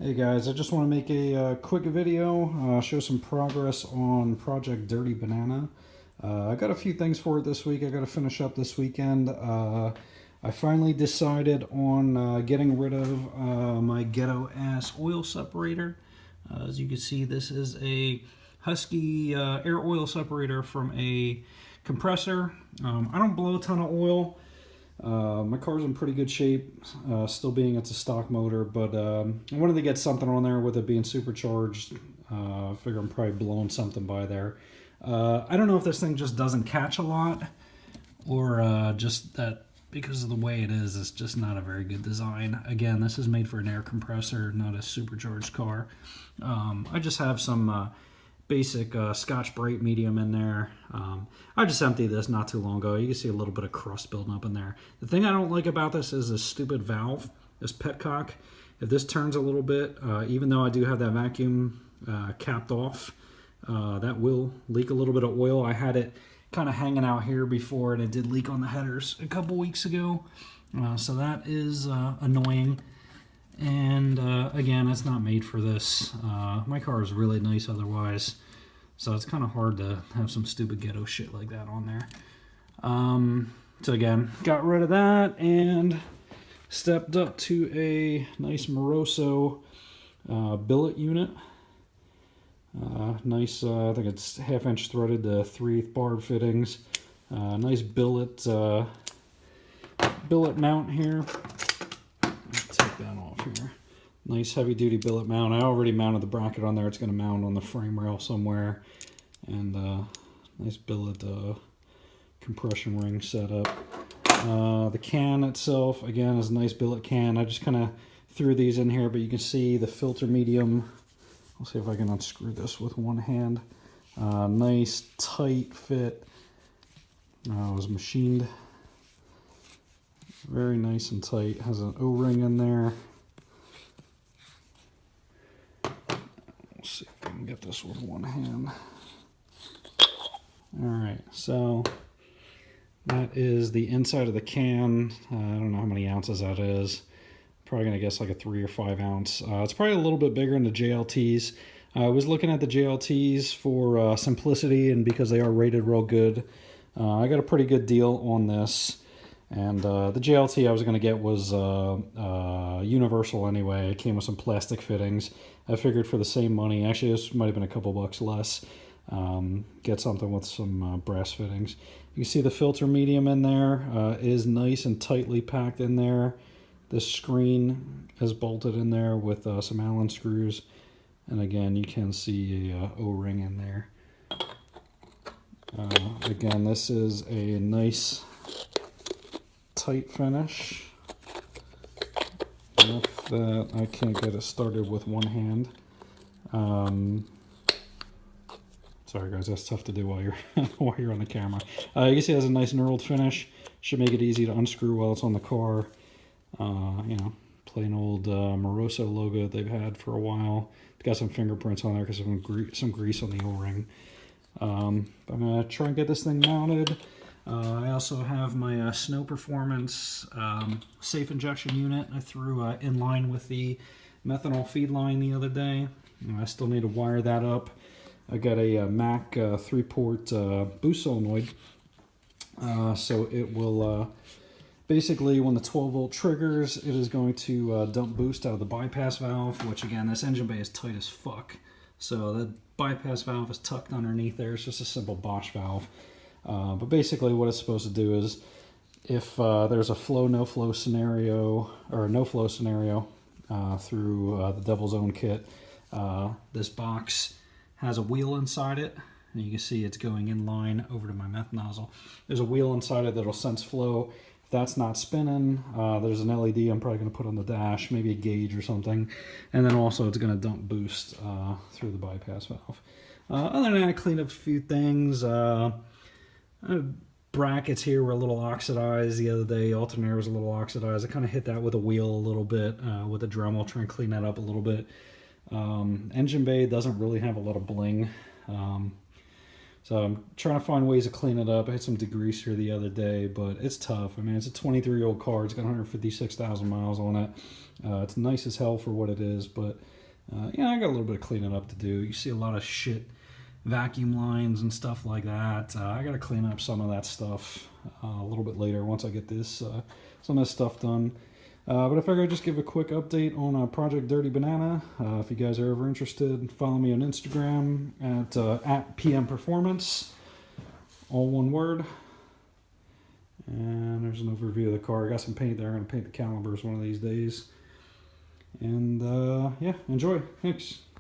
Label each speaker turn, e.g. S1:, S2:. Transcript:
S1: Hey guys, I just want to make a quick video, show some progress on Project Dirty Banana. I got a few things for it this week. I got to finish up this weekend. I finally decided on getting rid of my ghetto ass oil separator. As you can see, this is a Husky air oil separator from a compressor. I don't blow a ton of oil. My car's in pretty good shape, still being it's a stock motor, but I wanted to get something on there with it being supercharged. I figure I'm probably blowing something by there. I don't know if this thing just doesn't catch a lot, or just that because of the way it is, it's just not a very good design. Again, this is made for an air compressor, not a supercharged car. I just have some basic Scotch-Brite medium in there. I just emptied this not too long ago. You can see a little bit of crust building up in there. The thing I don't like about this is this stupid valve, this petcock. If this turns a little bit, even though I do have that vacuum capped off, that will leak a little bit of oil. I had it kind of hanging out here before, and it did leak on the headers a couple weeks ago. So that is annoying. And again, it's not made for this. My car is really nice otherwise, so it's kind of hard to have some stupid ghetto shit like that on there. So again, got rid of that and stepped up to a nice Moroso billet unit. Nice, I think it's 1/2" threaded to 3/8 barb fittings. Nice billet mount here. Take that off here. Nice heavy duty billet mount. I already mounted the bracket on there. It's going to mount on the frame rail somewhere. And nice billet compression ring setup. The can itself, again, is a nice billet can. I just kind of threw these in here, but you can see the filter medium. I'll see if I can unscrew this with one hand. Nice tight fit. It was machined very nice and tight. Has an O-ring in there. Let's see if I can get this with one hand. Alright, so that is the inside of the can. I don't know how many ounces that is. Probably going to guess like a 3 or 5 ounce. It's probably a little bit bigger than the JLTs. I was looking at the JLTs for simplicity and because they are rated real good. I got a pretty good deal on this. And the JLT I was going to get was universal anyway. It came with some plastic fittings. I figured for the same money, actually this might have been a couple bucks less, get something with some brass fittings. You can see the filter medium in there is nice and tightly packed in there. This screen is bolted in there with some Allen screws. And again, you can see a O-ring in there. Again, this is a nice tight finish. Enough that I can't get it started with one hand. Sorry guys, that's tough to do while you're while you're on the camera. You can see it has a nice knurled finish. Should make it easy to unscrew while it's on the car. You know, plain old Moroso logo they've had for a while. It's got some fingerprints on there because some grease on the O-ring. I'm gonna try and get this thing mounted. I also have my Snow Performance safe injection unit. I threw in line with the methanol feed line the other day. I still need to wire that up. I got a Mac 3-port boost solenoid. So it will basically, when the 12-volt triggers, it is going to dump boost out of the bypass valve, which again, this engine bay is tight as fuck. So the bypass valve is tucked underneath there. It's just a simple Bosch valve. But basically what it's supposed to do is if there's a flow, no flow scenario, or no flow scenario through the Devil's Own kit, this box has a wheel inside it. And you can see it's going in line over to my meth nozzle. There's a wheel inside it that'll sense flow. If that's not spinning, there's an LED I'm probably going to put on the dash, maybe a gauge or something. And then also it's going to dump boost through the bypass valve. Other than that, I cleaned up a few things. Brackets here were a little oxidized the other day. Alternator was a little oxidized. I kind of hit that with a wheel a little bit with a Dremel, trying to clean that up a little bit. Engine bay doesn't really have a lot of bling. So I'm trying to find ways to clean it up. I had some degreaser the other day, but it's tough. I mean, it's a 23-year-old car. It's got 156,000 miles on it. It's nice as hell for what it is, but yeah, I got a little bit of cleaning up to do. You see a lot of shit, vacuum lines and stuff like that. I got to clean up some of that stuff a little bit later once I get this some of this stuff done. But I figured I'd just give a quick update on Project Dirty Banana. If you guys are ever interested, follow me on Instagram at PM Performance, all one word. And there's an overview of the car. I got some paint there. I'm going to paint the calipers one of these days. And yeah, enjoy. Thanks.